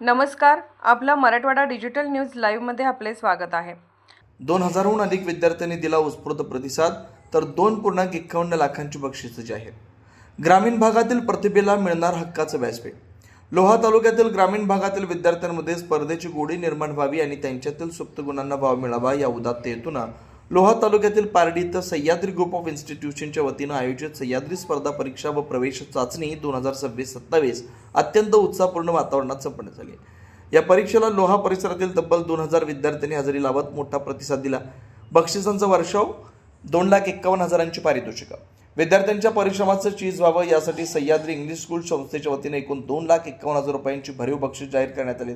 नमस्कार, आपला Marathwada digital news लाईव्हमध्ये आपले स्वागत आहे. 2000हून अधिक विद्यार्थ्यांनी दिला उत्स्फूर्त प्रतिसाद, तर 2.51 लाखांची बक्षिसं जाहीर. ग्रामीण भागातील प्रतिभेला मिळणार हक्काचं व्यासपीठ. लोहा तालुक्यातील ग्रामीण भागातील विद्यार्थ्यांमध्ये स्पर्धेची गोडी निर्माण व्हावी आणि त्यांच्यातील सुप्त गुणांना वाव मिळावा या उदात्त हेतूनं लोहा तालुक्यातील पारडी इथं सह्याद्री ग्रुप ऑफ इन्स्टिट्यूशनच्या वतीनं आयोजित सह्याद्री स्पर्धा परीक्षा व प्रवेश चाचणी 2026-27 अत्यंत उत्साहपूर्ण वातावरणात संपन्न झाली. या परीक्षेला लोहा परिसरातील तब्बल 2000 विद्यार्थ्यांनी हजेरी लावत मोठा प्रतिसाद दिला. बक्षिसांचा वर्षाव 2,51,000ची पारितोषिकं. विद्यार्थ्यांच्या परिश्रमाचं चीज व्हावं यासाठी सह्याद्री इंग्लिश स्कूल संस्थेच्या वतीने एकूण 2,51,000 रुपयांची भरीव बक्षीस जाहीर करण्यात आले.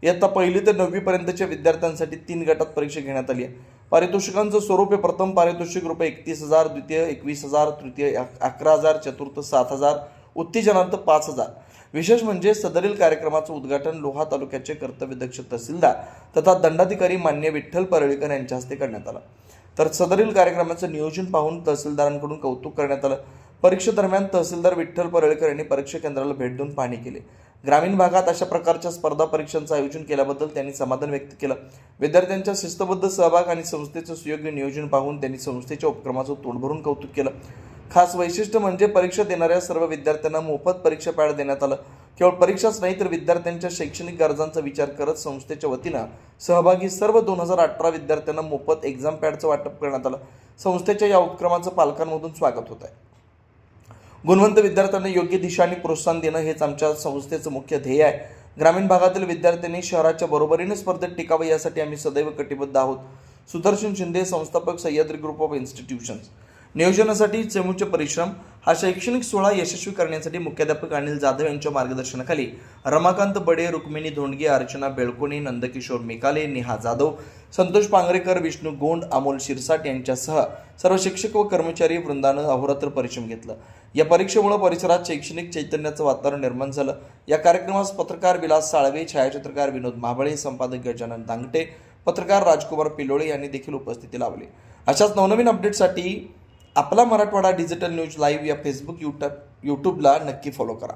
इयत्ता 1ली ते 9वी पर्यंतच्या विद्यार्थ्यांसाठी 3 गटात परीक्षा घेण्यात आली आहे. पारितोषिकांचं स्वरूप हे प्रथम पारितोषिक रुपये 31,000, द्वितीय 21,000, तृतीय 11,000, चतुर्थ 7,000, उत्तेजनार्थ 5,000. विशेष म्हणजे सदरील कार्यक्रमाचं उद्घाटन लोहा तालुक्याचे कर्तव्यदक्ष तहसीलदार तथा दंडाधिकारी मान्य विठ्ठल परळीकर यांच्या हस्ते करण्यात आलं. तर सदरील कार्यक्रमाचं नियोजन पाहून तहसीलदारांकडून कौतुक करण्यात आलं. परीक्षेदरम्यान तहसीलदार विठ्ठल परळीकर यांनी परीक्षा केंद्राला भेट देऊन पाहणी केली. ग्रामीण भागात अशा प्रकारच्या स्पर्धा परीक्षांचं आयोजन केल्याबद्दल त्यांनी समाधान व्यक्त केलं. विद्यार्थ्यांच्या शिस्तबद्ध सहभाग आणि संस्थेचं सुयोग्य नियोजन पाहून त्यांनी संस्थेच्या उपक्रमाचं तोंड भरून कौतुक केलं. खास वैशिष्ट्य म्हणजे परीक्षा देणाऱ्या सर्व विद्यार्थ्यांना मोफत परीक्षा पॅड देण्यात आलं. केवळ परीक्षाच नाही तर विद्यार्थ्यांच्या शैक्षणिक गरजांचा विचार करत संस्थेच्या वतीनं सहभागी सर्व 2018 विद्यार्थ्यांना मोफत एक्झाम पॅडचं वाटप करण्यात आलं. संस्थेच्या या उपक्रमाचं पालकांमधून स्वागत होत आहे. गुणवंत विद्यार्थ्यांना योग्य दिशा आणि प्रोत्साहन देणं हेच आमच्या संस्थेचं मुख्य ध्येय आहे. ग्रामीण भागातील विद्यार्थ्यांनी शहराच्या बरोबरीने स्पर्धेत टिकावं यासाठी आम्ही सदैव कटिबद्ध आहोत. सुदर्शन शिंदे, संस्थापक, सह्याद्री ग्रुप ऑफ इन्स्टिट्यूशन्स. नियोजनासाठी चमूचे परिश्रम. हा शैक्षणिक सोहळा यशस्वी करण्यासाठी मुख्याध्यापक अनिल जाधव यांच्या मार्गदर्शनाखाली रमाकांत बडे, रुक्मिणी धोंडगे, अर्चना बेळकोणी, नंदकिशोर मेकाले, नेहा जाधव, संतोष पांगरेकर, विष्णू गोंड, अमोल शिरसाट यांच्यासह सर्व शिक्षक व कर्मचारी वृंदानं अहोरात्र परिश्रम घेतलं. या परीक्षेमुळे परिसरात शैक्षणिक चैतन्याचं वातावरण निर्माण झालं. या कार्यक्रमास पत्रकार विलास साळवे, छायाचित्रकार विनोद महाबळे, संपादक गजानन दांगटे, पत्रकार राजकुमार पिलोळे यांनी देखील उपस्थिती लावली. अशाच नवनवीन अपडेटसाठी आपला मराठवाडा डिजिटल न्यूज लाईव्ह या फेसबुक यूट्यूबला नक्की फॉलो करा.